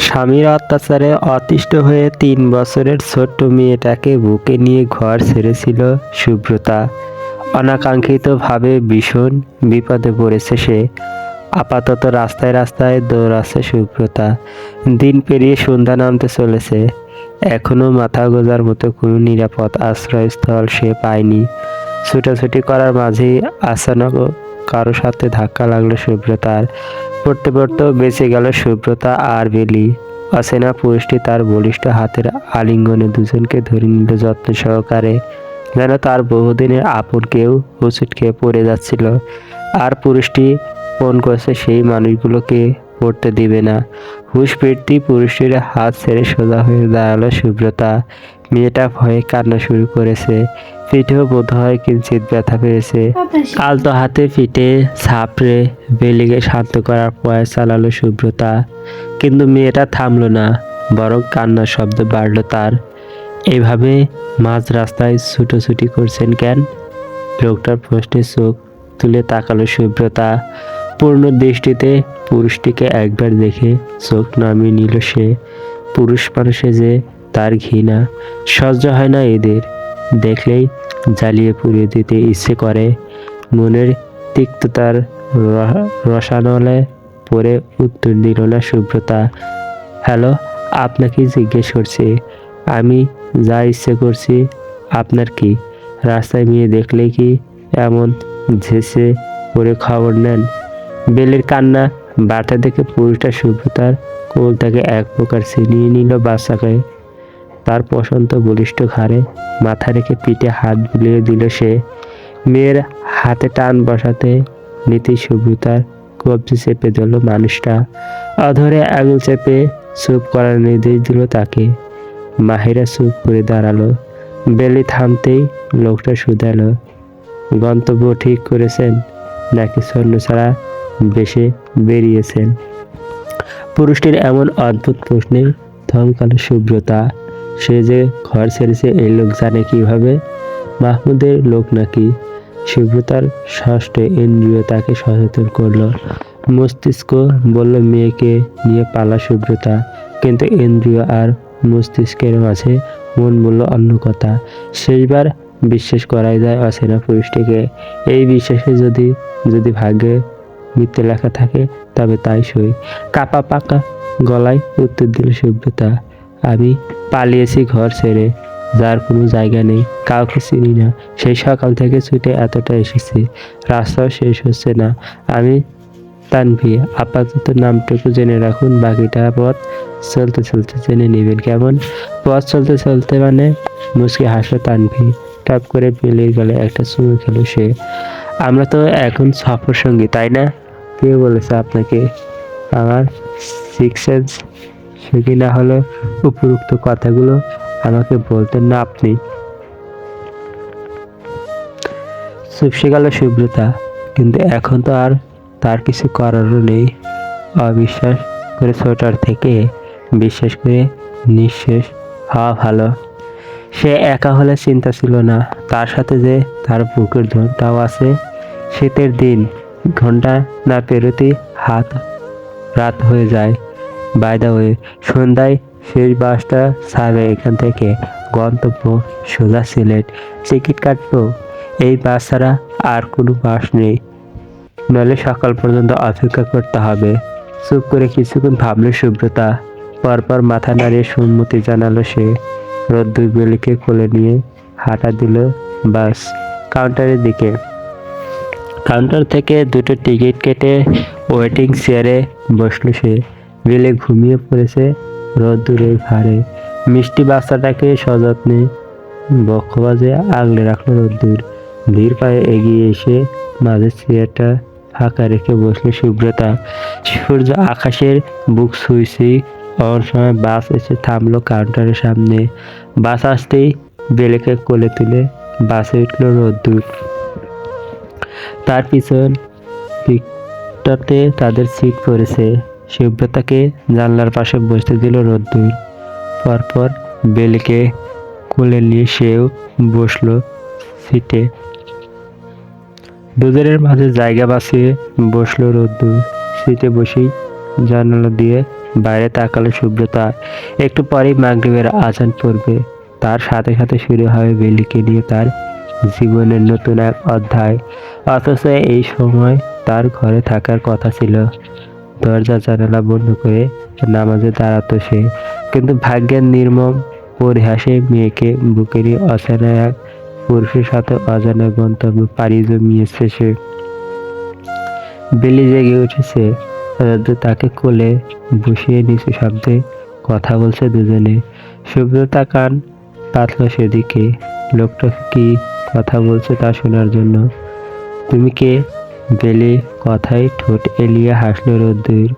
স্বামীর অত্যাচারে অতিষ্ঠ হয়ে ৩ বছরের ছোট্ট মেয়েটাকে বুকে নিয়ে ঘর ছেড়েছিল সুব্রতা। অনাকাঙ্ক্ষিতভাবে ভীষণ বিপদে পড়েছে সে। আপাতত রাস্তায় রাস্তায় দৌড়াচ্ছে সুব্রতা। দিন পেরিয়ে সন্ধ্যা নামতে চলেছে। এখনো মাথা গোঁজার মতো কোনো নিরাপদ আশ্রয়স্থল সে পায়নি। ছুটাছুটি করার মাঝেই আচানক কারো সাথে ধাক্কা লাগলো সুব্রতার। পড়তে পড়তেও বেঁচে গেল সুব্রতা আর বেলি। অচেনা পুরুষটি তার বলিষ্ঠ হাতের আলিঙ্গনে দুজনকে ধরে নিল যত্ন সহকারে, যেন তার বহুদিনের আপন কেউ হোঁচট খেয়ে পড়ে যাচ্ছিল। আর পুরুষটি ফোন করছে সেই মানুষগুলোকে পড়তে দিবে না। হুঁশ ফিরতেই পুরুষটির হাত ছেড়ে সোজা হয়ে দাঁড়ালো সুব্রতা। মেয়েটা ভয়ে কান্না শুরু করেছে। পিঠেও বোধহয় কিঞ্চিৎ ব্যথা পেয়েছে। আলতো হাতে পিঠে ছাপড়ে বেলিকে শান্ত করার প্রয়াস চালালো সুব্রতা। কিন্তু মেয়েটা থামলো না, বরং কান্নার শব্দ বাড়ল তার। এইভাবে মাঝ রাস্তায় ছুটোছুটি করছেন কেন? লোকটার প্রশ্নে চোখ তুলে তাকালো সুব্রতা। পূর্ণ দৃষ্টিতে পুরুষটিকে একবার দেখে চোখ নামিয়ে নিল সে। পুরুষ মানুষে যে তার ঘৃণা সহ্য হয় না এদের। দেখলেই জ্বালিয়ে পুড়িয়ে দিতে ইচ্ছে করে। মনের তিক্ততার রসানলে পড়ে উত্তর দিল না সুব্রতা। হ্যালো, আপনাকে জিজ্ঞেস করছি। আমি যা ইচ্ছে করছি, আপনার কি? রাস্তায় মেয়ে দেখলেই কি এমন ঝেঁচে পড়ে খবর নেন? বেলের কান্না বাড়তে দেখে পুরুষটা সুব্রতার কোল থেকে এক প্রকার ছিনিয়ে নিল বাচ্চাকে। তার পশন্ত বলিষ্ঠ ঘাড়ে মাথা রেখে পিঠে হাত বুলিয়ে দিল সে। মেয়ের হাতে টান বসাতে নিতেই সুব্রতার কবজি চেপে দিল মানুষটা। অধরে আঙুল চেপে চুপ করার নির্দেশ দিল তাকে। মাহিরা চুপ করে দাঁড়ালো। বেলি থামতেই লোকটা শুধালো, গন্তব্য ঠিক করেছেন নাকি ছন্নছাড়া বেশে বেরিয়েছেন? পুরুষটির এমন অদ্ভুত প্রশ্নে থমকালো সুব্রতা। সে যে ঘর ছেড়েছে এই লোক জানে কিভাবে? মাহমুদের লোক নাকি? সুব্রতার ষষ্ঠ ইন্দ্রিয় তাকে সচেতন করলো। মস্তিষ্ক বলল মেয়েকে নিয়ে পালা সুব্রতা, কিন্তু ইন্দ্রিয় আর মস্তিষ্কের মাঝে মন বলল অন্য কথা। শেষবার বিশ্বাস করাই যায় অচেনা পুরুষটিকে। এই বিশ্বাসে যদি যদি ভাগ্যে মিথ্যে লেখা থাকে তবে তাই সই। কাপা পাকা গলায় উত্তর দিল সুব্রতা, আমি পালিয়েছি ঘর ছেড়ে, যার কোনো জায়গা নেই, কাউকে চিনি না। সেই সকাল থেকে ছুটে এতটা এসেছি, রাস্তাও শেষ হচ্ছে না। আমি তানভি, আপাতত নামটুকু জেনে রাখুন, বাকিটা পথ চলতে চলতে জেনে নেবেন কেমন? পথ চলতে চলতে মানে? মুচকি হাসলো তানভি। টপ করে বেলির গলে একটা চুমু খেলো সে। আমরা তো এখন সফর সঙ্গী, তাই না? কে বলেছে আপনাকে? আমার সিক্স সেন্স সুখী না হলে উপরোক্ত কথাগুলো আমাকে বলতেন না আপনি? চুপসে গেল সুব্রতা। কিন্তু এখন তো আর তার কিছু করারও নেই। অবিশ্বাস করে ছোটার থেকে বিশ্বাস করে নিঃশেষ হওয়া ভালো। সে একা হলে চিন্তা ছিল না, তার সাথে যে তার বুকের ধনটাও আছে। শীতের দিন, ঘন্টা না পেরোতেই রাত হয়ে যায়। বাই দ্য ওয়ে, সন্ধ্যায় শেষ বাসটা ছাড়বে এখান থেকে, গন্তব্য সোজা সিলেট। টিকিট কাটবো? এই বাস ছাড়া আর কোনো বাস নেই, নইলে সকাল পর্যন্ত অপেক্ষা করতে হবে। চুপ করে কিছুক্ষণ ভাবলো সুব্রতা। পরপর মাথা নাড়িয়ে সম্মতি জানালো সে। রোদ্দুর বেলিকে কোলে নিয়ে হাঁটা দিল বাস কাউন্টারের দিকে। কাউন্টার থেকে দুটো টিকিট কেটে ওয়েটিং চেয়ারে বসলো সে। বেলে ঘুমিয়ে পড়েছে রোদ্দুরের ভারে। মিষ্টি বাচ্চাটাকে সযত্নে বক্ষবাজে আগলে রাখলো রোদ্দুর। ধীর পায়ে এগিয়ে এসে মাঝের চেয়ারটা ফাঁকা রেখে বসলো সুব্রতা। সূর্য আকাশের বুক ছুঁইছেই অন সময় বাস এসে থামলো কাউন্টারের সামনে। বাস আসতেই বেলেকে কোলে তুলে বাসে উঠলো রোদ্দুর। তার পিছন দিকটাতে তাদের সিট পড়েছে। সুব্রতাকে জানলার পাশে বসতে দিল রোদ্দুর। পরপর বেলিকে কোলে নিয়ে সেও বসলো সিটে। দুজনের মাঝে জায়গা বাঁচিয়ে বসলো রোদ্দুর। সিটে বসেই জানালা দিয়ে বাইরে তাকালো সুব্রতা। একটু পরেই মাগরিবের আজান পড়বে। তার সাথে সাথে শুরু হবে বেলিকে নিয়ে তার জীবনের নতুন এক অধ্যায়। অথচ এই সময় তার ঘরে থাকার কথা ছিল। দরজা জানালা বন্ধ করে নামাজে দাঁড়াতো সে, কিন্তু ভাগ্যের নির্মম পরিহাসে মেয়েকে বুকে নিয়ে অচেনা এক পুরুষের সাথে অজানা গন্তব্য পাড়ি জমিয়েছে সে। বেলি জেগে উঠেছে। তাকে কোলে বসিয়ে নিচু শব্দে কথা বলছে দুজনে। সুব্রতা কান পাতল সেদিকে। লোকটা কি কথা বলছে তা শোনার জন্য। তুমি কে? বেলি কথায় ঠোঁট এলিয়ে হাসল রোদ্দুর।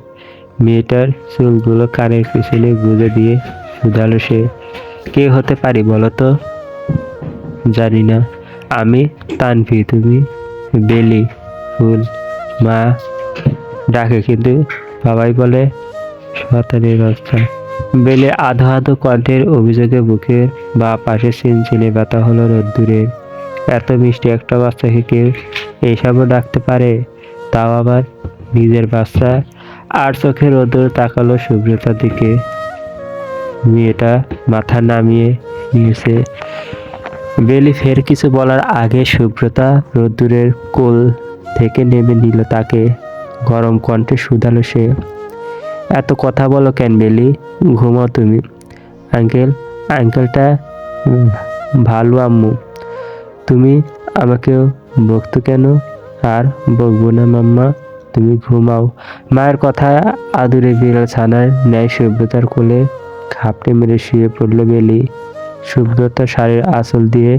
মেয়েটার চুলগুলো কানের পিছনে গুঁজে দিয়ে শুধালো সে। কে হতে পারি বলো তো? জানি না। আমি তানভি। তুমি? বেলি। ফুল। মা ডাকে, কিন্তু বাবাই বলে শয়তানের বাচ্চা। বেলে আধো আধো কণ্ঠের অভিযোগে বুকের বা পাশে চিনচিনে ব্যথা হলো রোদ্দুরের। এত মিষ্টি একটা বাচ্চাকে কেউ এইসবও ডাকতে পারে, তাও আবার নিজের বাচ্চা। আর চোখে রোদ্দুর তাকালো সুব্রতার দিকে। মেয়েটা মাথা নামিয়ে নিয়েছে। বেলি ফের কিছু বলার আগে সুব্রতা রোদ্দুরের কোল থেকে নেমে নিল তাকে। গরম কণ্ঠে শুধালো সে। এত কথা বলো কেন বেলি? ঘুমাও তুমি। আঙ্কেলটা ভালো আম্মু। তুমি আমাকেও বকতো কেন? আর বকবো না মাম্মা, তুমি ঘুমাও। মায়ের কথা আদুরে বিড়াল ছানার ন্যায় সুব্রতার কোলে খাপটে মেরে শুয়ে পড়ল বেলি। সুব্রতা শাড়ির আঁচল দিয়ে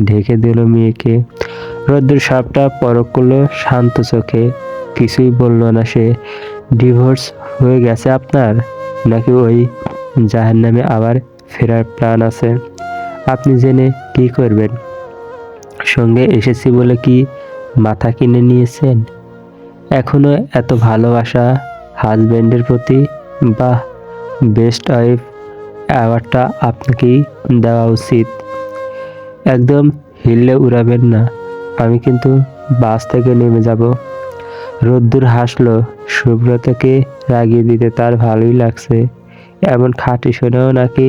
ঢেকে দিল মেয়েকে। রোদ্দুর সবটা পরখ করলো শান্ত চোখে। কিছুই বলল না সে। ডিভোর্স হয়ে গেছে আপনার? নাকি ওই জাহান্নামে আবার ফেরার প্ল্যান আছে? আপনি জেনে কি করবেন? সঙ্গে এসেছি বলে কি মাথা কিনে নিয়েছেন? এখনো এত ভালোবাসা হাজবেন্ডের প্রতি? বাহ, বেস্ট ওয়াইফ অ্যাওয়ার্ডটা আপনাকেই দেওয়া উচিত। একদম হিললে উড়াবেন না, আমি কিন্তু বাস থেকে নেমে যাব। রোদ্দুর হাসলো। সুব্রতাকে রাগিয়ে দিতে তার ভালোই লাগছে। এমন খাঁটি সোনাও নাকি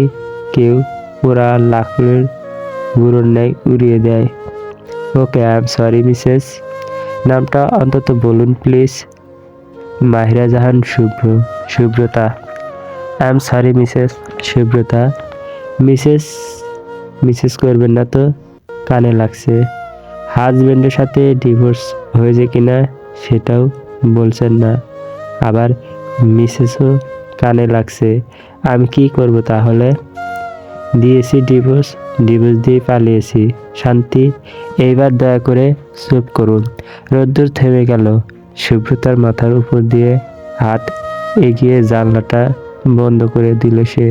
কেউ পুরা লাকড়ির গুঁড়োর ন্যায় উড়িয়ে দেয়। ওকে, আই এম সরি মিসেস। নামটা অন্তত বলুন please. Mahira Jahan Subrata. I am sorry Mrs Subrata. Mrs Mrs করবেন না তো, কানে লাগছে। হাজবেন্ডের সাথে ডিভোর্স হয়েছে কিনা সেটাও বলছেন না, আবার মিসেসও কানে লাগছে। আমি কি করব তাহলে? দিয়েছি ডিভোর্স দিয়ে পালিয়েছি। শান্তি, এইবার দয়া করে চুপ করুন। রোদ্দুর থেমে গেল। সুব্রতার মাথার উপর দিয়ে হাত এগিয়ে জানলাটা বন্ধ করে দিল সে।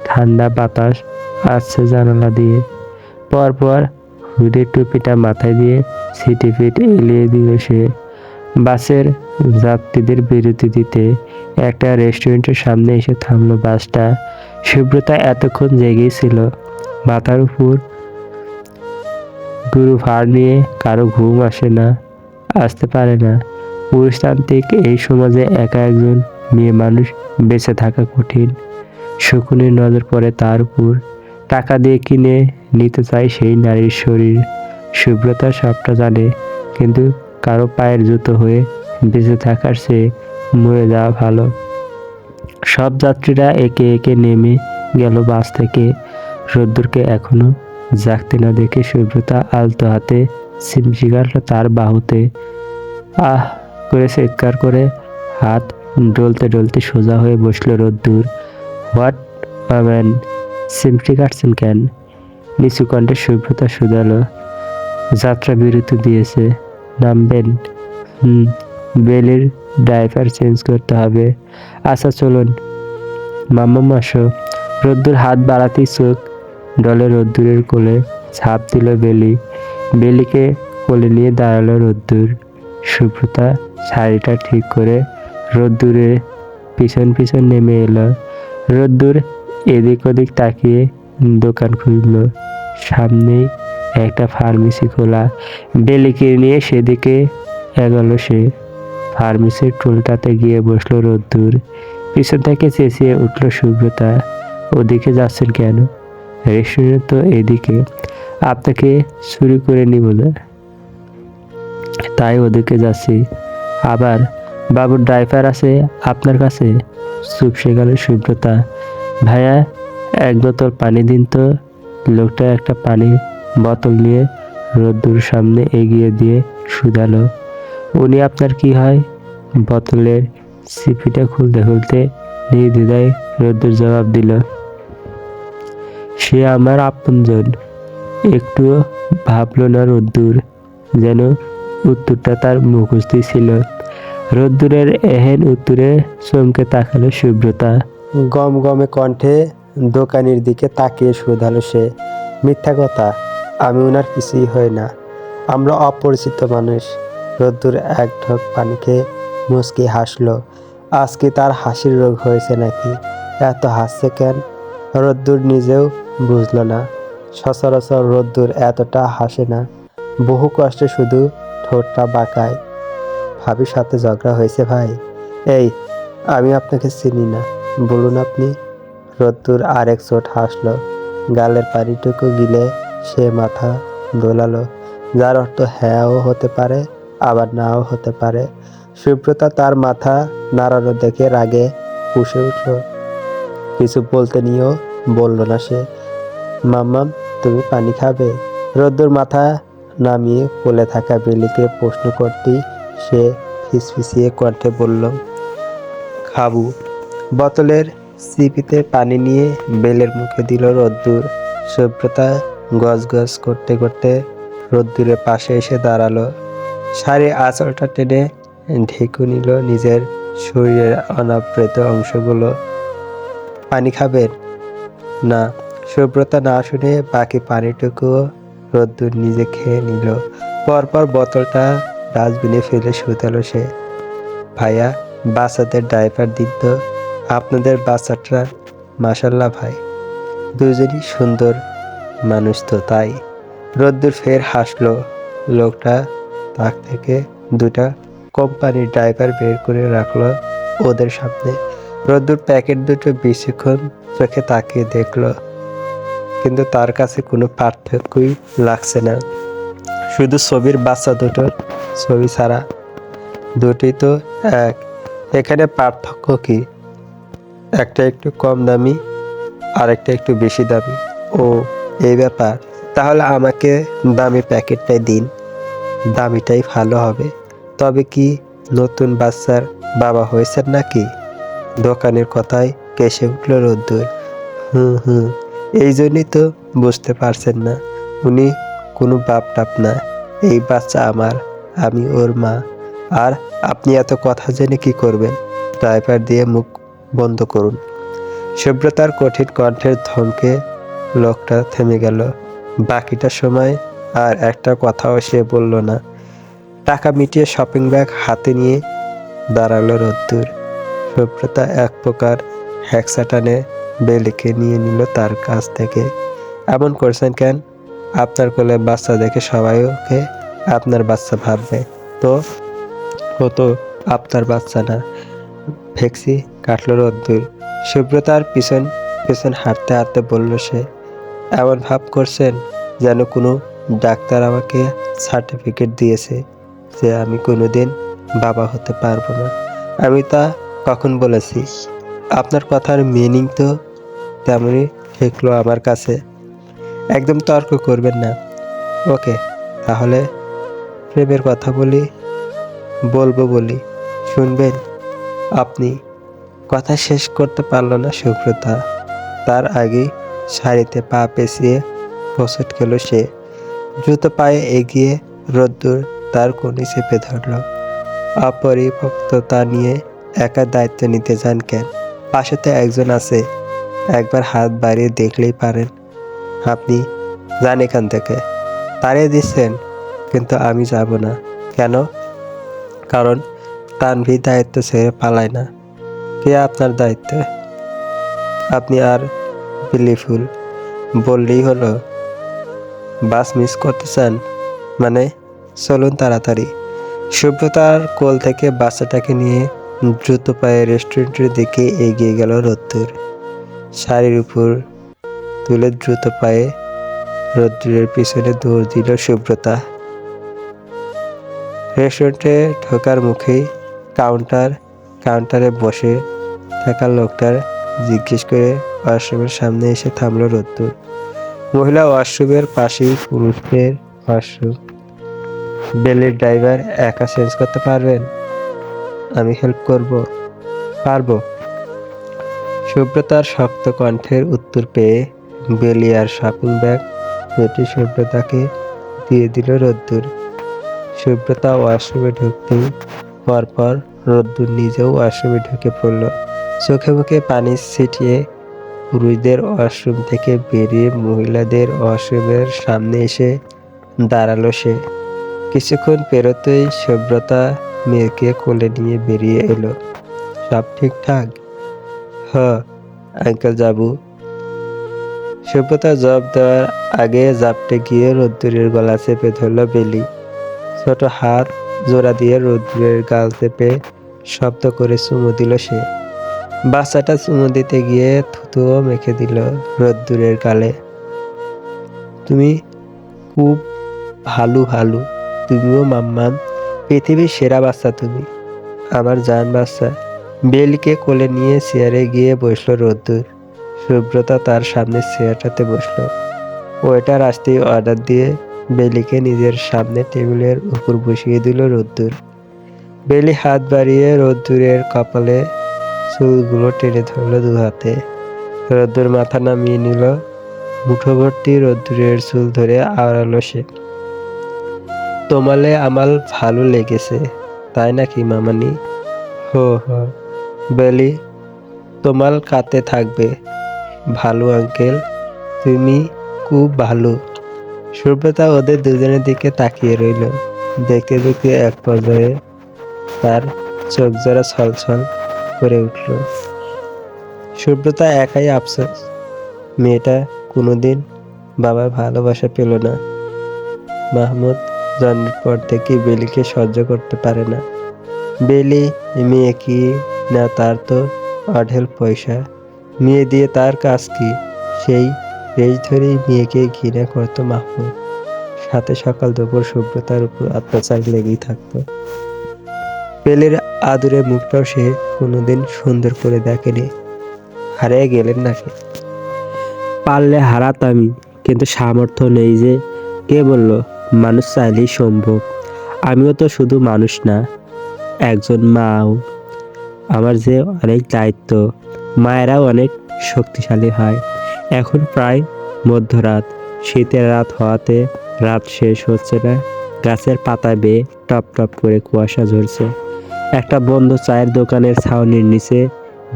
ঠান্ডা বাতাস আসছে জানালা দিয়ে। পরপর হুডের টুপিটা মাথায় দিয়ে সিটি ফিট এলিয়ে দিল সে। বাসের যাত্রীদের বিরতি দিতে একটা রেস্টুরেন্টের সামনে এসে থামলো বাসটা। সুব্রতা এতক্ষণ জেগেই ছিল। মাথার উপর গুরু ভার নিয়ে কারো ঘুম আসতে পারে না। পুরুষতান্ত্রিক এই সমাজে একা একজন মেয়ে মানুষ বেঁচে থাকা কঠিন। শকুনের নজর পড়ে তার উপর। টাকা দিয়ে কিনে নিতে চায় সেই নারীর শরীর। সুব্রতা সবটা জানে, কিন্তু কারো পায়ের জুতো হয়ে বেঁচে থাকার চেয়ে মরে যাওয়া ভালো। সব যাত্রীরা একে একে নেমে গেল বাস থেকে। রোদ্দুরকে এখনো জাগতে না দেখে সুব্রতা আলতো হাতে সিমটি কাটল তার বাহুতে। আহ করে চিৎকার করে হাত ডলতে ডলতে সোজা হয়ে বসল রোদ্দুর। হোয়াট ম্যান, সিমটি কাটছেন কেন? নিচু কণ্ঠে সুব্রতা শুধালো। যাত্রা বিরতি দিয়েছে, নামবেন? বেলির ড্রাইভার চেঞ্জ করতে হবে। আচ্ছা চলুন। মাম্মা আসো। রোদ্দুর হাত বাড়াতেই চোখ ডলে রোদ্দুরের কোলে ঝাঁপ দিল বেলি। বেলিকে কোলে নিয়ে দাঁড়ালো রোদ্দুর। সুব্রতা শাড়িটা ঠিক করে রোদ্দুরের পিছন পিছন নেমে এলো। রোদ্দুর এদিক ওদিক তাকিয়ে দোকান খুঁজল। সামনেই একটা ফার্মেসি খোলা। বেলিকে নিয়ে সেদিকে এগোলো সে। ফার্মেসির টুলটাতে গিয়ে বসলো রোদ্দুর। পিছন থেকে চেঁচিয়ে উঠল সুব্রতা, ওদিকে যাচ্ছেন কেন? রেস্টুরেন্ট তো এদিকে, আপনাকে চুরি করে নিব না, তাই ওদিকে যাচ্ছি। আবার বাবুর ড্রাইভার আছে আপনার কাছে? চুপসে গেল সুব্রতা। ভাইয়া, এক বোতল পানি দিন তো। লোকটা একটা পানির বোতল নিয়ে রোদ্দুর সামনে এগিয়ে দিয়ে শুধালো, উনি আপনার কি হয়? বোতলের সিপিটা খুলতে খুলতে নির্দ্বিধায় রোদ্দুর জবাব দিল, সে আমার আপনজন। একটুও ভাবলো না রোদ্দুর, যেন উত্তরটা তার মুখস্থই ছিল। রোদ্দুরের এহেন উত্তরে চমকে তাকালো সুব্রতা। গমগমে কণ্ঠে দোকানির দিকে তাকিয়ে শুধালো সে, মিথ্যা কথা, আমি ওনার কিছুই হই না, আমরা অপরিচিত মানুষ। রোদ্দুর এক ঢোক পানি খেয়ে মুচকি হাসলো। আজকে তার হাসির রোগ হয়েছে নাকি? এত হাসছে কেন? রোদ্দুর নিজেও বুঝলো না। সচরাচর রোদ্দুর এতটা হাসে না, বহু কষ্টে শুধু ঠোঁটটা বাঁকায়। ভাবির সাথে ঝগড়া হয়েছে ভাই? এই, আমি আপনাকে চিনি না, বলুন আপনি। রোদ্দুর আরেক চোট হাসলো। গালের পানিটুকু গিলে সে মাথা দোলালো, যার অর্থ হ্যাঁও হতে পারে আবার নাও হতে পারে। সুব্রতা তার মাথা নাড়ানো দেখে রাগে ফুঁসে উঠল। কিছু বলতে নিয়েও বলল না সে। মাম্মাম, তুমি পানি খাবে? রোদ্দুর মাথা নামিয়ে কোলে থাকা বেলিকে প্রশ্ন করতেই সে ফিসফিসিয়ে কণ্ঠে বলল, খাবো। বোতলের সিপিতে পানি নিয়ে বেলের মুখে দিল রোদ্দুর। সুব্রতা গজগজ করতে করতে রোদ্দুরের পাশে এসে দাঁড়ালো। শাড়ির আঁচলটা টেনে ঢেকে নিল নিজের শরীরের অনাবৃত অংশগুলো। পানি খাবেন না? সুব্রতা না শুনে বাকি পানিটুকুও রোদ্দুর নিজে খেয়ে নিল। পরপর বোতলটা ডাস্টবিনে ফেলে শুধালো সে, ভাইয়া, বাচ্চাদের ডাইপার দিন তো। আপনাদের বাচ্চাটা মাশাল্লাহ ভাই, দুজনই সুন্দর মানুষ তো তাই। রোদ্দুর ফের হাসলো। লোকটা তাক থেকে দুটা কোম্পানির ডাইপার বের করে রাখলো ওদের সামনে। রোদ্দুর প্যাকেট দুটো বেশিক্ষণ চোখে তাকিয়ে দেখলো, কিন্তু তার কাছে কোনো পার্থক্যই লাগছে না। শুধু ছবির বাচ্চা দুটোর ছবি ছাড়া। দুটোই তো এক, এখানে পার্থক্য কি? একটা একটু কম দামি আর একটা একটু বেশি দামি। ও, এই ব্যাপার। তাহলে আমাকে দামি প্যাকেটটাই দিন, দামিটাই ভালো হবে। তবে কি নতুন বাচ্চার বাবা হয়েছেন নাকি? দোকানের কথায় কেসে উঠল রোদ্দুর। হুম, এই জন্যই তো বুঝতে পারছেন না, উনি কোনো বাপ টাপ না। এই বাচ্চা আমার, আমি ওর মা। আর আপনি এত কথা জেনে কি করবেন? ড্রাইভার দিয়ে মুখ বন্ধ করুন। সুব্রতার কঠিন কণ্ঠের ধমকে লোকটা থেমে গেল। বাকিটা সময় আর একটা কথাও সে বলল না। টাকা মিটিয়ে শপিং ব্যাগ হাতে নিয়ে দাঁড়ালো রোদ্দুর। সুব্রতা এক প্রকার হ্যাকসা টানে বেলিকে নিয়ে নিল তার কাছ থেকে। এমন করছেন কেন? আপনার কোলে বাচ্চা দেখে সবাই ওকে আপনার বাচ্চা ভাববে। তো ও তো আপনার বাচ্চা না। ভেক্সি কাটল রোদ্দুর। সুব্রতার পিছন পিছন হাঁটতে হাঁটতে বলল সে, এমন ভাব করছেন যেন কোনো ডাক্তার আমাকে সার্টিফিকেট দিয়েছে যে আমি কোনোদিন বাবা হতে পারবো না। আমি তা কখন বলেছি? আপনার কথার মিনিং তো তেমনই ঠেকলো আমার কাছে। একদম তর্ক করবেন না। ওকে, তাহলে প্রেমের কথা বলবো বলি, শুনবেন? আপনি। কথা শেষ করতে পারল না সুব্রতা। তার আগেই শাড়িতে পা পেঁচিয়ে হোঁচট খেল সে। দ্রুত পায়ে এগিয়ে রোদ্দুর তার কোণে চেপে ধরল। অপরিপক্ততা নিয়ে একা দায়িত্ব নিতে যান কেন? পাশে তো একজন আছে, একবার হাত বাড়িয়ে দেখলেই পারেন। আপনি যান এখান থেকে। তাড়িয়ে দিচ্ছেন, কিন্তু আমি যাব না। কেন? কারণ তানভি দায়িত্ব ছেড়ে পালায় না। কে আপনার দায়িত্বে? আপনি আর বিলিফুল বললেই হলো। বাস মিস করতে চান মানে? চলুন তাড়াতাড়ি। সুব্রতার কোল থেকে বাচ্চাটাকে নিয়ে দ্রুত পায়ে রেস্টুরেন্টের দিকে এগিয়ে গেল রোদ্দুর। শাড়ির উপর তুলে দ্রুত পায়ে রোদ্দুরের পিছনে দৌড় দিল সুব্রতা। রেস্টুরেন্টে ঢোকার মুখেই কাউন্টারে বসে থাকা লোকটার জিজ্ঞেস করে ওয়াশরুমের সামনে এসে থামল রোদ্দুর। মহিলা ওয়াশরুমের পাশেই পুরুষদের ওয়াশরুম। বেলির ড্রাইভার একা চেঞ্জ করতে পারবেন? আমি হেল্প করব। পারবো। সুব্রতার শক্ত কণ্ঠের উত্তর পেয়ে বেলি আর শপিং ব্যাগ দুটি সুব্রতাকে দিয়ে দিল রোদ্দুর। সুব্রতা ওয়াশরুমে ঢুকতেই পরপর রোদ্দুর নিজেও ওয়াশরুমে ঢুকে পড়ল। চোখে মুখে পানি ছিটিয়ে পুরুষদের ওয়াশরুম থেকে বেরিয়ে মহিলাদের ওয়াশরুমের সামনে এসে দাঁড়ালো সে। কিছুক্ষণ পেরোতেই সুব্রতা মেয়েকে কোলে নিয়ে বেরিয়ে এলো। সব ঠিকঠাক? আঙ্কেল যাবো। সুব্রতা জবাব দেওয়ার আগে জাপটে গিয়ে রোদ্দুরের গলা চেপে ধরল বেলি। ছোট হাত জোড়া দিয়ে রোদ্দুরের গাল চেপে শব্দ করে চুমু দিল সে। বাচ্চাটা চুমু দিতে গিয়ে থুতুও মেখে দিল রোদ্দুরের গালে। তুমি খুব ভালো, তুমিও মাম্মাম, পৃথিবীর সেরা বাচ্চা তুমি, আমার জান বাচ্চা। বেলিকে কোলে নিয়ে চেয়ারে গিয়ে বসলো রোদ্দুর। সুব্রতা তার সামনে চেয়ারটাতে বসলো। ওয়েটার আসতেই অর্ডার দিয়ে বেলিকে নিজের সামনে টেবিলের উপর বসিয়ে দিল রোদ্দুর। বেলি হাত বাড়িয়ে রোদ্দুরের কপালে চুলগুলো টেনে ধরলো দু হাতে। রোদ্দুর মাথা নামিয়ে নিল। মুঠো ভর্তি রোদ্দুরের চুল ধরে আওড়ালো সে। তোমালে আমার ভালো লেগেছে, তাই নাকি মামানি? হো। বেলি, তোমার কাতে থাকবে। ভালো আঙ্কেল, তুমি খুব ভালো। সুব্রতা ওদের দুজনের দিকে তাকিয়ে রইল। দেখতে দেখতে এক পর্যায়ে তার চোখ জোড়া ছলছল করে উঠল। সুব্রতা একাই আফসোস, মেয়েটা কোনোদিন বাবার ভালোবাসা পেল না। মাহমুদ জন্মের পর থেকে বেলিকে সহ্য করতে পারে না। বেলি মেয়ে কি না, তার তো অঢেল পয়সা, মেয়ে দিয়ে তার কাজ কি? সেই রেশ ধরেই মেয়েকে ঘৃণা করতো মাহমুদ। সাথে সকাল দুপুর সুব্রতার উপর অত্যাচার লেগেই থাকতো। বেলির আদুরে মুখটাও সে কোনোদিন সুন্দর করে দেখেনি। হারিয়ে গেলেন নাকি? পারলে হারাতামই, কিন্তু সামর্থ্য নেই যে। কে বলল মানুষ চাইলেই সম্ভব? আমিও তো শুধু মানুষ না, একজন মাও। আমার যে অনেক দায়িত্ব। মায়েরাও অনেক শক্তিশালী হয়। এখন প্রায় মধ্যরাত, শীতের রাত হওয়াতে রাত শেষ হচ্ছে না। গাছের পাতা বেয়ে টপ টপ করে কুয়াশা ঝরছে। একটা বন্ধ চায়ের দোকানের ছাউনির নিচে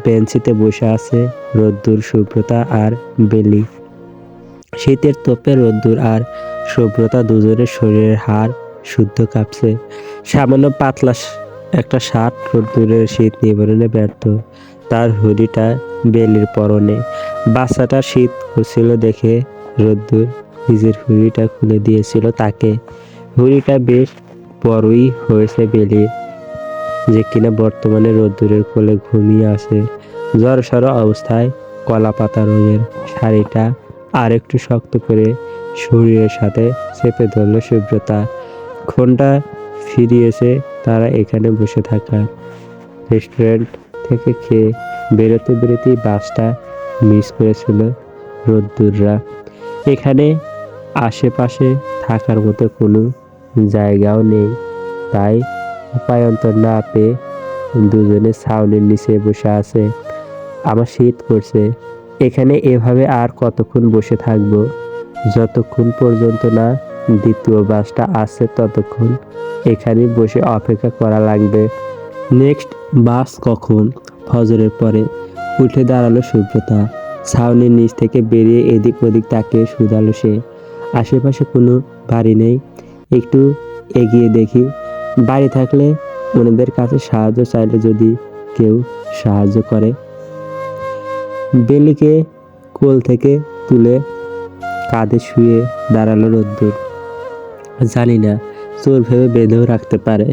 বেঞ্চিতে বসে আছে রোদ্দুর, সুব্রতা আর বেলি। শীতের তোপে রোদ্দুর আর সুব্রতা দুজনের শরীরের হাড় শুদ্ধ কাঁপছে। সামান্য পাতলা একটা শার্ট রোদ্দুরের শীত নিবারণে ব্যর্থ। তার হুডিটা বেলির পরনে। বাচ্চাটা শীত করছিল দেখে রোদ্দুর নিজের হুডিটা খুলে দিয়েছিল তাকে। হুডিটা বেশ বড়ই হয়েছে বেলির, যে কিনা বর্তমানে রোদ্দুরের কোলে ঘুমিয়ে আছে জড়সড় অবস্থায়। কলা পাতা রঙের শাড়িটা আর একটু শক্ত করে শরীরের সাথে চেপে ধরল সুব্রতা। ঘন্টা ফিরিয়েছে তারা এখানে বসে থাকা। রেস্টুরেন্ট থেকে খেয়ে বেরোতেই বাসটা মিস করেছিল রোদ্দুররা। এখানে আশেপাশে থাকার মতো কোনো জায়গাও নেই, তাই উপায়ন্তর না পেয়ে দুজনে ছাউনির নিচে বসে আছে। আমার শীত করছে, এখানে এভাবে আর কতক্ষণ বসে থাকবো? যতক্ষণ পর্যন্ত না দ্বিতীয় বাসটা আসছে ততক্ষণ এখানে বসে অপেক্ষা করা লাগবে। নেক্সট বাস কখন? ফজরের পরে। উঠে দাঁড়ালো সুব্রতা। ছাউনির নিচ থেকে বেরিয়ে এদিক ওদিক তাকিয়ে শুধালো সে। আশেপাশে কোনো বাড়ি নেই। একটু এগিয়ে দেখি, বাড়ি থাকলে ওনাদের কাছে সাহায্য চাইলে যদি কেউ সাহায্য করে। বেলিকে কোল থেকে তুলে কাঁধে শুয়ে দাঁড়ালো রোদ্দুর। জানি না, চোর ভেবে বেঁধেও রাখতে পারে।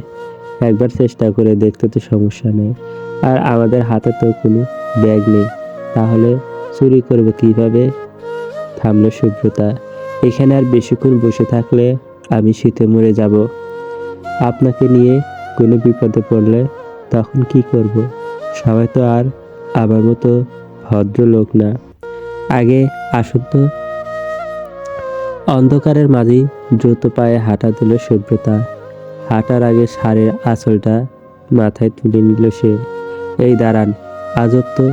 একবার চেষ্টা করে দেখতে তো সমস্যা নেই। আর আমাদের হাতে তো কোনো ব্যাগ নেই, তাহলে চুরি করবো কিভাবে? থামলো সুব্রতা। এখানে আর বেশিক্ষণ বসে থাকলে আমি শীতে মরে যাব। আপনাকে নিয়ে কোনো বিপদে পড়লে তখন কি করব? সবাই তো আর আমার মতো ভদ্রলোক না। আগে আসুন তো। অন্ধকারের মাঝেই দ্রুত পায়ে হাঁটা দিল সুব্রতা। হাঁটার আগে শাড়ির আঁচলটা মাথায় তুলে নিল সে। এই দাঁড়ান, আজব তো,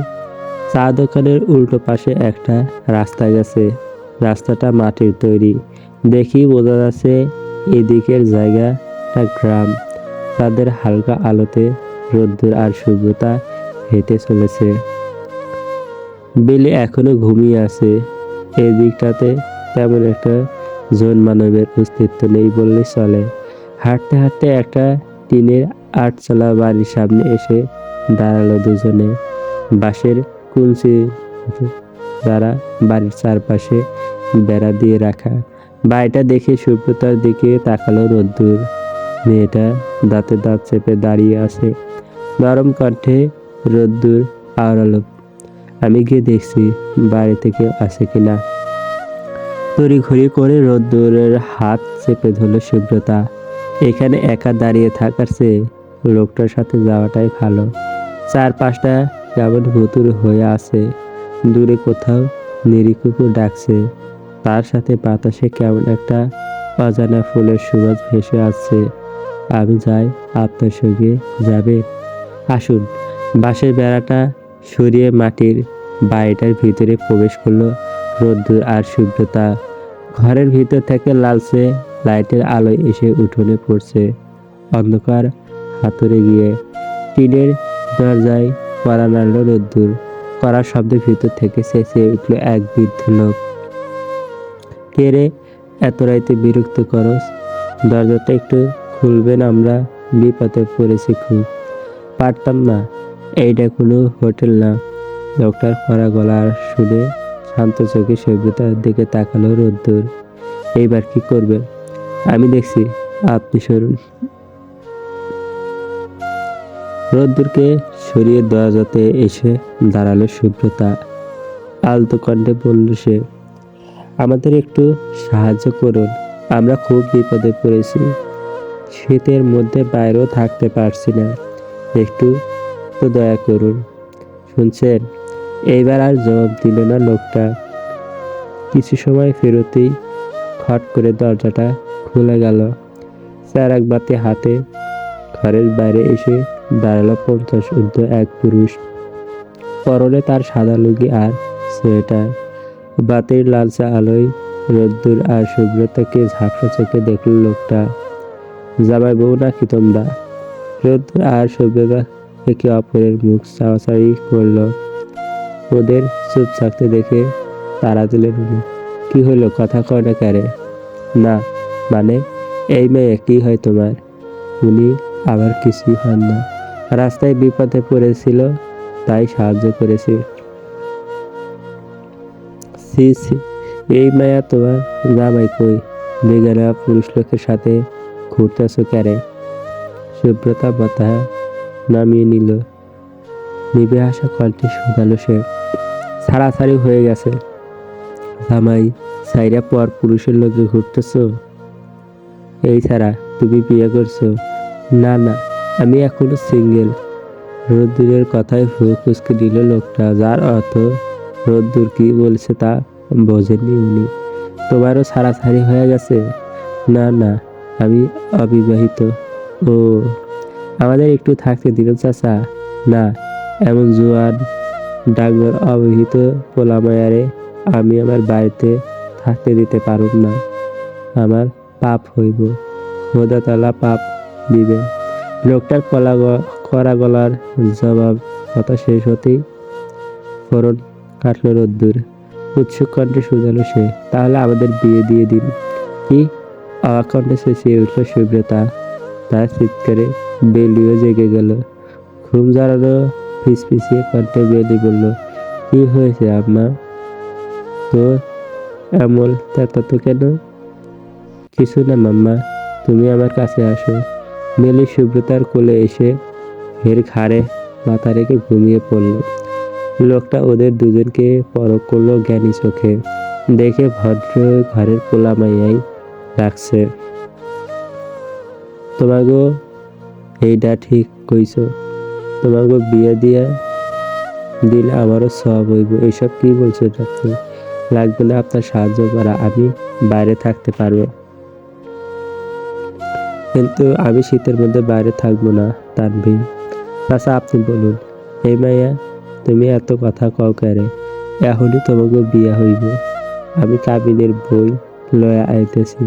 চা দোকানের উল্টো পাশে একটা রাস্তা গেছে। রাস্তাটা মাটির তৈরি, দেখেই বোঝা যাচ্ছে এদিকের জায়গাটা গ্রাম। তাদের হালকা আলোতে রোদ্দুর আর শুভ্রতা হেঁটে চলেছে। বেলি এখনো ঘুমিয়ে আছে। এই দিকটাতে তেমন একটা মানবের অস্তিত্ব নেই বললেই চলে। হাঁটতে হাঁটতে একটা টিনের আটচালা বাড়ির সামনে এসে দাঁড়ালো দুজনে। বাঁশের কুঞ্চি দ্বারা বাড়ির চারপাশে বেড়া দিয়ে রাখা। বাড়িটা দেখে সুব্রতার দিকে তাকালো রোদ্দুর। মেয়েটা দাঁতে দাঁত চেপে দাঁড়িয়ে আছে। নরম কণ্ঠে রোদ্দুর আওড়ালো, আমি গিয়ে দেখছি বাড়িতে কেউ আছে কিনা। তড়িঘড়ি করে রোদ্দুরের হাত চেপে ধরল সুব্রতা। এখানে একা দাঁড়িয়ে থাকার চেয়ে লোকটার সাথে যাওয়াটাই ভালো। চারপাশটা কেমন ভুতুড়ে হয়ে আছে। দূরে কোথাও নিরি কুকুর ডাকছে। তার সাথে বাতাসে কেমন একটা অজানা ফুলের সুবাস ভেসে আসছে। আমি যাই, আপনার সঙ্গে যাবে? আসুন। বাঁশের বেড়াটা সরিয়ে মাটির বাড়িটার ভিতরে প্রবেশ করলো রোদ্দুর আর শুভ্রতা। ঘরের ভিতর থেকে লালচে লাইটের আলোয় এসে উঠোনে পড়ছে। অন্ধকার হাতুড়ে গিয়ে টিনের দরজায় কড়া নাড়ল রোদ্দুর। কড়ার শব্দের ভিতর থেকে চেঁচিয়ে উঠল এক বৃদ্ধ লোক, কে রে, এত রাইতে বিরক্ত করস? দরজাটা একটু খুলবেন, আমরা বিপদে পড়েছি খুব। পারতাম না, এইটা কোনো হোটেল না। লোকটার কড়া গলা শুনে শান্ত চোখে সভ্যতার দিকে তাকালো রোদ্দুর। এইবার কি করবেন? আমি দেখছি, আপনি সরুন। রোদ্দুরকে সরিয়ে দরজাতে এসে দাঁড়ালো সুব্রতা। আলতো কণ্ঠে বলল সে, আমাদের একটু সাহায্য করুন, আমরা খুব বিপদে পড়েছি। শীতের মধ্যে বাইরেও থাকতে পারছি না, একটু তো দয়া করুন। শুনছেন? এইবার আর জবাব দিল না লোকটা। কিছু সময় ফেরতেই খট করে দরজাটা খুলে গেল। চেরাগ বাতি হাতে ঘরের বাইরে এসে দাঁড়ালো 50 ঊর্ধ্ব এক পুরুষ। পরনে তার সাদা লুঙ্গি আর সোয়েটার। বাতির লালচে আলোয় রোদ্দুর আর শুভ্রতাকে ঝাপসা চোখে দেখল লোকটা। জামাই বউ নাকি তোমরা? রোদ্দুর আর শুভ্রতা একে অপরের মুখ চাওয়াচাওয়ি করল। ওদের চুপ থাকতে দেখে তাড়া দিলেন উনি, কি হইল, কথা কয় না ক্যারে? না মানে, এই মেয়ে কি হয় তোমার? উনি আবার কিছুই হন না, রাস্তায় বিপদে পড়েছিল তাই সাহায্য করেছি। ছি ছি, এই মায়া তোমার জামাই কই? বেগানা পুরুষ লোকের সাথে ঘুরতেছ ক্যারে? সুব্রতা মাথা নামিয়ে নিল। নিভে আসা কণ্ঠে শুধালো সে, ছাড়াছাড়ি হয়ে গেছে। জামাই সাইরা পর পুরুষের লোকে ঘুরতেছ? এই ছাড়া তুমি বিয়ে করছো? না না, আমি এখনো সিঙ্গেল। রোদ্দুরের কথায় ভ্রু কুঁচকে দিল লোকটা, যার অর্থ রোদ্দুর কি বলছে তা বোঝেননি উনি। তোমারও ছাড়াছাড়ি হয়ে গেছে? না না, আমি অবিবাহিত। ও, আমাদের একটু থাকতে দিবেন চাচা? না, এমন জোয়ান ডাঙ্গর অবিবাহিত পোলামায়ারে আমি আমার বাড়িতে থাকতে দিতে পারুম না। আমার পাপ হইব, খোদা তাআলা পাপ দিবেন। লোকটার কড়া গলার জবাব কথা শেষ হতেই ফোড়ন কাটল রোদ্দুর। উৎসুক কণ্ঠে শুধালো সে, তাহলে আমাদের বিয়ে দিয়ে দিন। কি? অবাক কণ্ঠে চেঁচিয়ে উঠল সুব্রতা। তার চিৎকারে বেলিও জেগে গেল। ঘুম জড়ানো ফিসফিসিয়ে কণ্ঠে বেলি বলল, কি হয়েছে আম্মা? তো এমন চেঁচাতো কেন? কিছু না মাম্মা, তুমি আমার কাছে আসো। মেলি সুব্রতার কোলে এসে ফের ঘাড়ে মাথা রেখে ঘুমিয়ে পড়ল। লোকটা ওদের দুজনকে পরখ করলো জ্ঞানী চোখে। দেখে ভদ্র ঘরের পোলা মাইয়াই লাগছে। তোমাগো এইটা ঠিক কইছ, তোমাগো বিয়ে দিয়া দিলে আমারও সব হইব। এইসব কি বলছো আপনি? লাগবে না আপনার সাহায্য করা, আমি বাইরে থাকতে পারবো, কিন্তু আমি শীতের মধ্যে বাইরে থাকবো না। তানভীর চাচা, আপনি বলুন। এই মাইয়া, তুমি এত কথা কও কেরে? এখনই তোমাকে বিয়া হইব। আমি কাবিনের বই লয়া আইতেছি,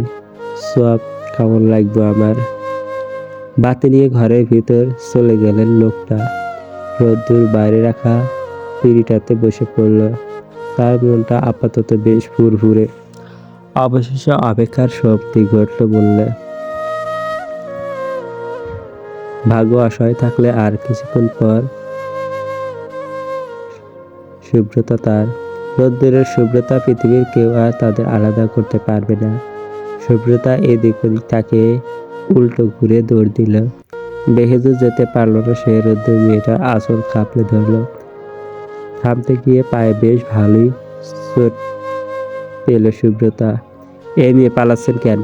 সব কেমন লাগবে আমার। বাতি নিয়ে ঘরের ভিতর চলে গেলেন লোকটা। রোদ্দুর বাইরে রাখা পিঁড়িটাতে বসে পড়ল। তার মনটা আপাতত বেশ ফুরফুরে। অবশেষে অপেক্ষার শক্তি ঘটল বললে। ভাগ্য অসহায় থাকলে আর কিছুক্ষণ পর শুভ্রতা তার। রোদ্দুরের শুভ্রতা পৃথিবীর কেউ আর তাদের আলাদা করতে পারবে না। শুভ্রতা এদিক ওদিক তাকে উল্টো ঘুরে দৌড় দিল। বেহেজু যেতে পারল না সে। রোদ্দুর মেয়েটার আঁচল কাঁপড়ে ধরল। থামতে গিয়ে পায়ে বেশ ভালোই চোট পেল শুভ্রতা। এই মেয়ে পালাচ্ছেন কেন?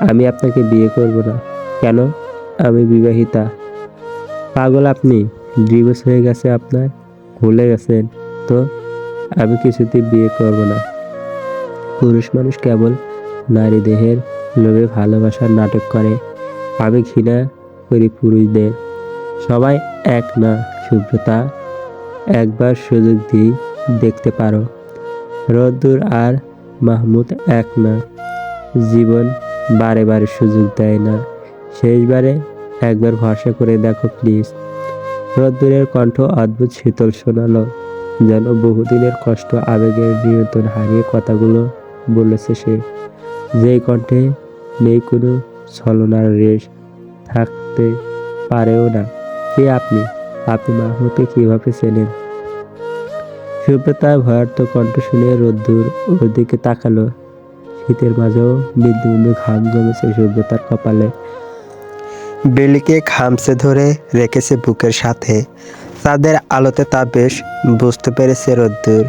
আমি আপনাকে বিয়ে করব না। কেন? আমি বিবাহিতা। পাগল আপনি? ডিভোর্স হয়ে গেছে আপনার? ভুলে গেছেন তো? আমি কিছুতেই বিয়ে করব না। পুরুষ মানুষ কেবল নারী দেহের লোভে ভালোবাসার নাটক করে। আমি ঘৃণা করি পুরুষদের। সবাই এক না শুভ্রতা, একবার সুযোগ দিয়ে দেখতে পারো। রোদ্দুর আর মাহমুদ এক না। জীবন বারে বারে সুযোগ দেয় না। শেষবারে একবার ভরসা করে দেখো প্লিজ। রোদ্দুরের কণ্ঠ অদ্ভুত শীতল শোনালো, যেন বহুদিনের কষ্ট আবেগের নিয়ন্ত্রণ হারিয়ে কথাগুলো বলেছে সে। যেই কণ্ঠে নেই কোনো ছলনার রেশ, থাকতে পারেও না। কে আপনি? আপনি মাহমুদকে কিভাবে চেনেন? সুব্রতার ভয়ার্থ কণ্ঠ শুনে রোদ্দুর ওর দিকে তাকালো। শীতের মাঝেও বিন্দু বিন্দু ঘাম জমেছে সুব্রতার কপালে। বেলিকে খামচে ধরে রেখেছে বুকের সাথে। চাঁদের আলোতে তা বেশ বুঝতে পেরেছে রোদ্দুর।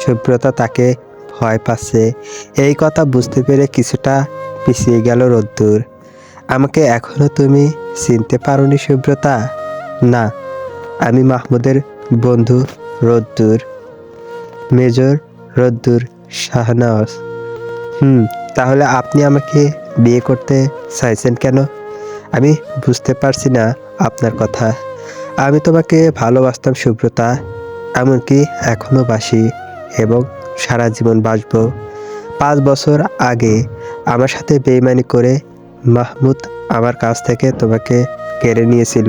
সুব্রতা তাকে ভয় পাচ্ছে, এই কথা বুঝতে পেরে কিছুটা পিছিয়ে গেল রোদ্দুর। আমাকে এখনো তুমি চিনতে পারোনি সুব্রতা? না, আমি মাহমুদের বন্ধু রোদ্দুর, মেজর রোদ্দুর শাহনওয়াজ। তাহলে আপনি আমাকে বিয়ে করতে চাইছেন কেন? আমি বুঝতে পারছি না আপনার কথা। আমি তোমাকে ভালোবাসতাম সুব্রতা, এমনকি এখনো বাসি এবং সারা জীবন বাসব। 5 বছর আগে আমার সাথে বেইমানি করে মাহমুদ আমার কাছ থেকে তোমাকে কেড়ে নিয়েছিল।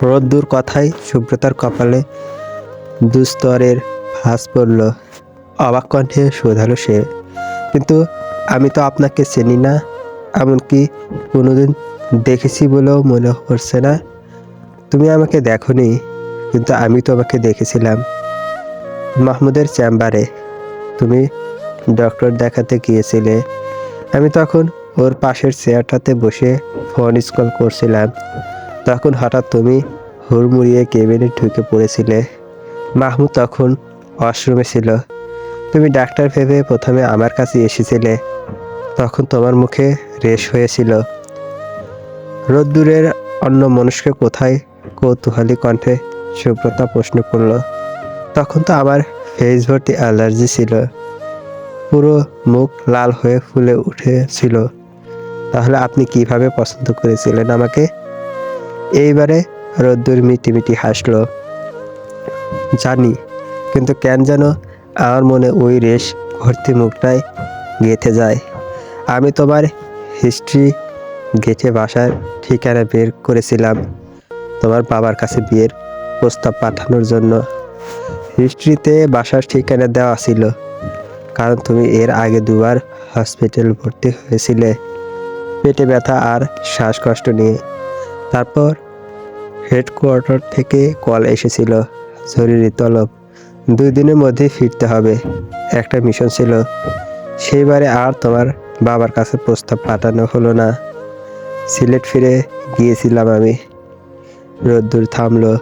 রোদ্দুর কথায় সুব্রতার কপালে দুস্তরের ভাঁজ পড়ল। অবাক কণ্ঠে শোধালো সে, কিন্তু আমি তো আপনাকে চিনি না, এমনকি কোনোদিন দেখেছি বলেও মনে হচ্ছে না। তুমি আমাকে দেখোনি, কিন্তু আমি তোমাকে দেখেছিলাম মাহমুদের চেম্বারে। তুমি ডক্টর দেখাতে গিয়েছিলে। আমি তখন ওর পাশের চেয়ারটাতে বসে ফোন স্কল করছিলাম। তখন হঠাৎ তুমি হুড়মুড়িয়ে কেবিনে ঢুকে পড়েছিলে। মাহমুদ তখন ওয়াশরুমে ছিল। তুমি ডাক্তার ভেবে প্রথমে আমার কাছে এসেছিলে। তখন তোমার মুখে রেশ হয়েছিল। রোদ্দুরের অন্য মনস্কে কোথায় কৌতূহলী কণ্ঠে সুব্রতা প্রশ্ন করল। তখন তো আমার ফেস ভর্তি অ্যালার্জি ছিল, পুরো মুখ লাল হয়ে ফুলে উঠেছিল। তাহলে আপনি কিভাবে পছন্দ করেছিলেন আমাকে? এইবারে রোদ্দুর মিটিমিটি হাসল। জানি, কিন্তু কেন যেন আমার মনে ওই রেশ ভর্তি মুখটাই গেঁথে যায়। আমি তোমার হিস্ট্রি গেঁথে বাসার ঠিকানা বের করেছিলাম তোমার বাবার কাছে বিয়ের প্রস্তাব পাঠানোর জন্য। হিস্ট্রিতে বাসার ঠিকানা দেওয়া ছিল, কারণ তুমি এর আগে 2 বার হসপিটাল ভর্তি হয়েছিলে পেটে ব্যথা আর শ্বাসকষ্ট নিয়ে। তারপর হেডকোয়ার্টার থেকে কল এসেছিল, জরুরি তলব, 2 দিনের মধ্যে ফিরতে হবে। একটা মিশন ছিল। সেইবারে আর তোমার বাবার কাছে প্রস্তাব পাঠানো হলো না। সিলেট ফিরে গিয়েছিলাম আমি। রোদ্দুর থামলো।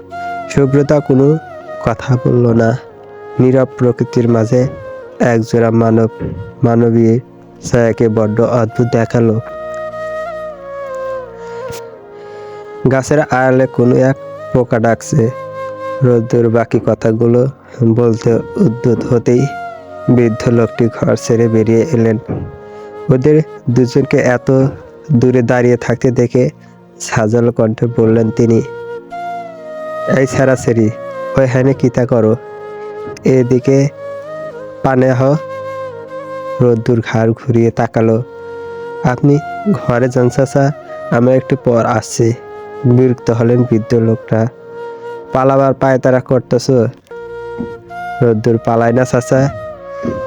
সুব্রতা কোনো কথা বলল না। নীরব প্রকৃতির মাঝে একজোড়া মানবীয় ছায়াকে বড্ড অদ্ভুত দেখালো। গাছের আড়ালে কোনো এক পোকা ডাকছে। রোদ্দুর বাকি কথাগুলো বলতে উদ্যত হতেই বৃদ্ধ লোকটি ঘর ছেড়ে বেরিয়ে এলেন। ওদের দুজনকে এত দূরে দাঁড়িয়ে থাকতে দেখে ঝাঁঝালো কণ্ঠে বললেন তিনি, এই ছেড়াছেড়ি, ওইখানে কিতা করো? এদিকে পানে হ। রোদ্দুর ঘাড় ঘুরিয়ে তাকালো। আপনি ঘরে যান চাচা, আমি একটু পর আসছি। বিরক্ত হলেন বৃদ্ধ লোকটা। পালাবার পায়তারা করতেছ? রোদ্দুর পালায় না চাচা,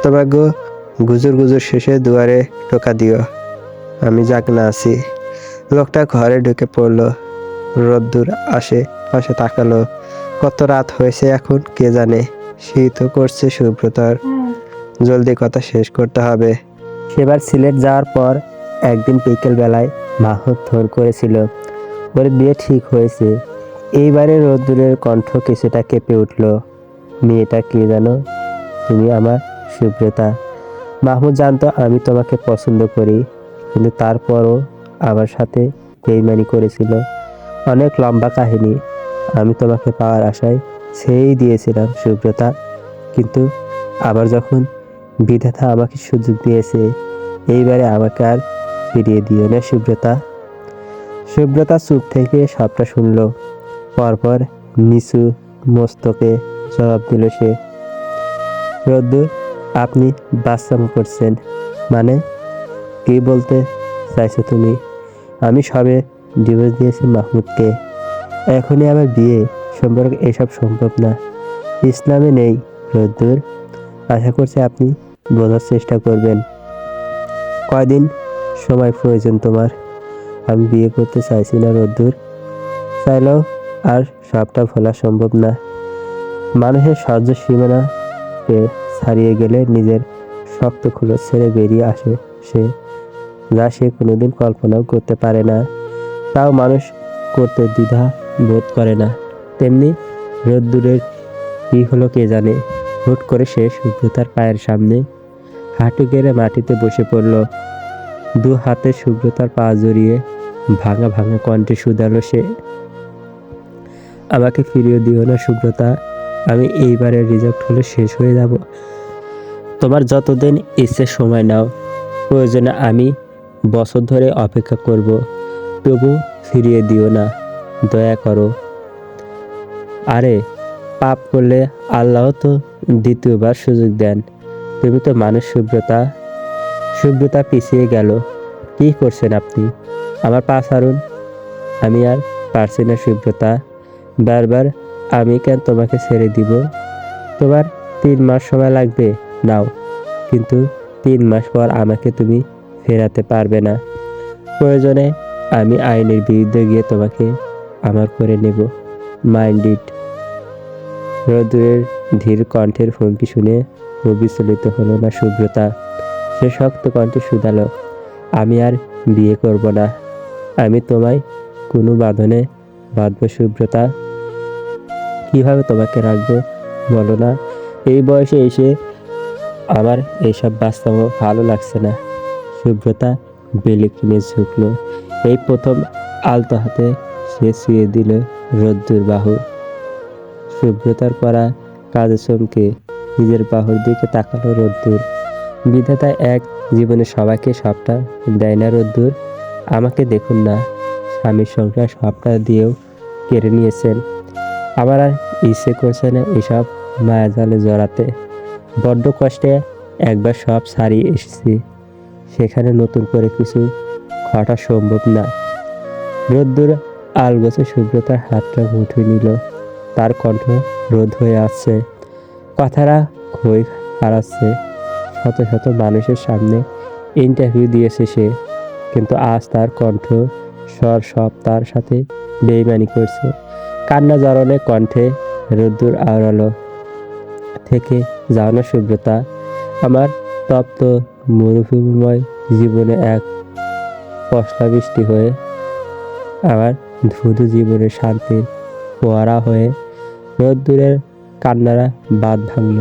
তোমার গুজর গুজর শেষে দুয়ারে টোকা দিও, আমি জাগনা আছি। লোকটা ঘরে ঢুকে পড়লো। রোদ্দুর পাশে তাকালো। কত রাত হয়েছে এখন কে জানে। শীতও করছে সুব্রতার। জলদি কথা শেষ করতে হবে। সেবার সিলেট যাওয়ার পর একদিন বিকেল বেলায় মাহুত ফোন করেছিল, ওর বিয়ে ঠিক হয়েছে। এইবারে রোদ্দুরের কণ্ঠ কিছুটা কেঁপে উঠল। মেয়েটা কে জানো? তুমি আমার সুব্রতা। মাহমুদ জানতো আমি তোমাকে পছন্দ করি, কিন্তু তারপরও আমার সাথে বেইমানি করেছিল। অনেক লম্বা কাহিনী। আমি তোমাকে পাওয়ার আশায় ছেড়েই দিয়েছিলাম সুব্রতা, কিন্তু আবার যখন বিধাতা আমাকে সুযোগ দিয়েছে, এইবারে আমাকে আর ফিরিয়ে দিও না সুব্রতা। সুব্রতা চুপ থেকে সবটা শুনল। পরপর নিচু মস্তকে জবাব দিল সে, রোদ্দুর, আপনি বাচ্চামো করছেন। মানে কি বলতে চাইছো তুমি? আমি সবে ডিভোর্স দিয়েছি মাহমুদকে। এখনই আমার বিয়ে সম্পর্কে এসব সম্ভব না, ইসলামে নেই রোদ্দুর। আশা করছি আপনি বোঝার চেষ্টা করবেন। কয়দিন সময় প্রয়োজন তোমার? আমি বিয়ে করতে চাইছি না রোদ্দুর, চাইলেও আর সবটা ভোলা সম্ভব না। মানুষের সহ্য সীমানা ছাড়িয়ে গেলে নিজের শক্ত খোলস ছেড়ে বেরিয়ে আসে সে, যা সে কোনোদিন কল্পনাও করতে পারে না। তাও মানুষ করতে দ্বিধা বোধ করে না। তেমনি রোদ্দুরের কি হলো কে জানে। হুট করে সে সুব্রতার পায়ের সামনে হাঁটু গেড়ে মাটিতে বসে পড়ল। দু হাতে সুব্রতার পা জড়িয়ে ভাঙা ভাঙা কণ্ঠে শুধালো সে, আমাকে ফিরিয়ে দিও না সুব্রতা, আমি এইবারের রিজেক্ট হলে শেষ হয়ে যাব। তোমার যতদিন ইচ্ছে সময় নাও, প্রয়োজনে আমি বছর ধরে অপেক্ষা করব, তবু ফিরিয়ে দিও না, দয়া করো। আরে পাপ করলে আল্লাহ তো দ্বিতীয়বার সুযোগ দেন। তুমি তো মানুষ সুব্রতা। সুব্রতা পিছিয়ে গেল। কি করছেন আপনি? আমার পা ছাড়ুন। আমি আর পারছি না সুব্রতা, বারবার আমি কেন তোমাকে ছেড়ে দিব? তোমার 3 মাস সময় লাগবে, নাও, কিন্তু 3 মাস পর আমাকে তুমি ফেরাতে পারবে না। প্রয়োজনে আমি আইনের বিরুদ্ধে গিয়ে তোমাকে আমার করে নেব। Mind it. রোদ্দুরের ধীর কণ্ঠের হুমকি শুনে বিচলিত হলো না সুব্রতা। সে শক্ত কণ্ঠে শুধালো, আমি আর বিয়ে করব না। আমি তোমায় কোনো বাঁধনে বাঁধবো সুব্রতা? কিভাবে তোমাকে রাখবো বলো না? এই বয়সে এসে আমার এইসব বাস্তব ভালো লাগছে না। সুব্রতা বেলে কিনে ঝুঁকলো। এই প্রথম আলতো হাতে সে শুয়ে দিল রোদ্দুর বাহু। সুব্রতার করা কাজে চমকে নিজের বাহুর দিকে তাকালো রোদ্দুর। বিধাতা এক জীবনে সবাইকে সবটা দেয় না রোদ্দুর। আমাকে দেখুন না, স্বামীর সংসার সবটা দিয়েও কেড়ে নিয়েছেন। আমার আর ইচ্ছে করছে না এসব মায়াজালে জড়াতে। বড্ড কষ্টে একবার সব ছাড়িয়ে এসেছি, সেখানে নতুন করে কিছু ঘটা সম্ভব না। রোদ্দুর আলগোছে সুব্রতার হাতটা মুঠে নিল। তার কণ্ঠ রোধ হয়ে আসছে, কথারা খই হারাচ্ছে। শত শত মানুষের সামনে ইন্টারভিউ দিয়েছে সে, কিন্তু আজ তার কণ্ঠ স্বর সব তার সাথে বেইমানি করছে। কান্না জড়ানো কণ্ঠে রোদ্দুর আওড়ালো, থেকে যাও না সুব্রতা। আমার তপ্ত মরুভূমিময় জীবনে এক পশলা বৃষ্টি হয়ে আমার ধুধু জীবনের শান্তির ফোয়ারা হয়ে রোদ্দুরের কান্নারা বাঁধ ভাঙল।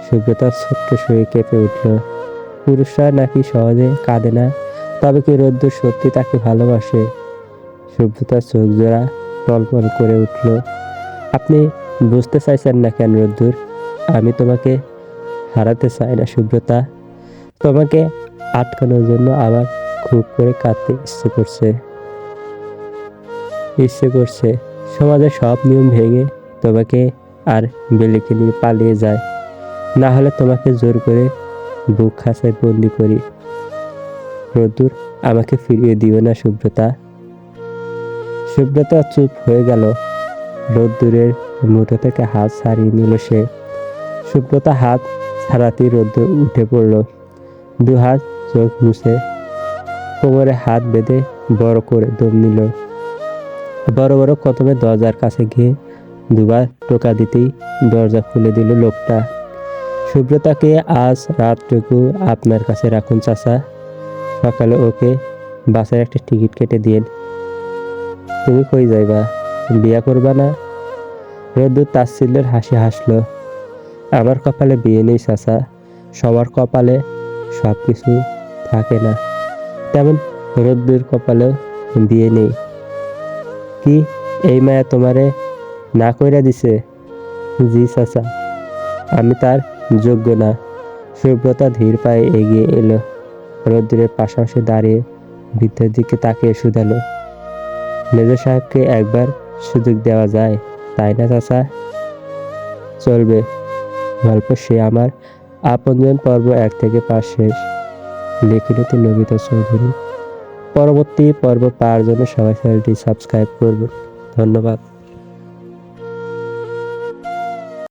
সুব্রতার ছোট্ট শরীর কেঁপে উঠল। পুরুষরা নাকি সহজে কাঁদে না, তবে কি রোদ্দুর সত্যি তাকে ভালোবাসে? সুব্রতার চোখ জোড়া টলমল করে উঠল। আপনি বুঝতে চাইছেন না কেন রোদ্দুর? আমি তোমাকে হারাতে চাই না সুব্রতা। তোমাকে আটকানোর জন্য আমার খুব করে কাঁদতে ইচ্ছে করছে। সমাজের সব নিয়ম ভেঙে তোমাকে আর বেলিকে নিয়ে পালিয়ে যায়, না হলে তোমাকে জোর করে বুক খাঁচায় বন্দি করি। রোদ্দুর, আমাকে ফিরিয়ে দিও না সুব্রতা। সুব্রতা চুপ হয়ে গেল। রোদ্দুরের মুঠো থেকে হাত ছাড়িয়ে নিল সে। সুব্রতা হাত ছাড়াতেই রোদ্দুর উঠে পড়ল। দু হাত চোখ মুছে কোমরে হাত বেঁধে বড় করে দম নিল। বড় বড় কদমে দরজার কাছে গিয়ে দুবার টোকা দিতেই দরজা খুলে দিল লোকটা। সুব্রতাকে আজ রাতটুকু আপনার কাছে রাখুন চাচা। সকালে ওকে বাসের একটা টিকিট কেটে দিন। তুমি কই যাইবা? বিয়া করবা না? রোদ্দুর তাচ্ছিল্যের হাসি হাসলো। আমার কপালে বিয়ে নেই চাচা। সবার কপালে সব কিছু থাকে না, তেমন রোদ্দুর কপালেও বিয়ে নেই। কি, এই মায়া তোমারে না কইরা দিছে? জি চাচা, আমি তার যোগ্য না। সুব্রতা ধীর পায়ে এগিয়ে এলো। রোদ্দুরের পাশাপাশি দাঁড়িয়ে বৃদ্ধের দিকে তাকিয়ে শুধালো, মেজর সাহেবকে একবার সুযোগ দেওয়া যায়, তাই না চাচা? চলবে। গল্প সে আমার আপনজন পর্ব 1 থেকে 5 শেষ। লেখনীতে নবিতা চৌধুরী। পরবর্তী পর্ব পাওয়ার জন্য সবাই চ্যানেলটি সাবস্ক্রাইব করবেন। ধন্যবাদ।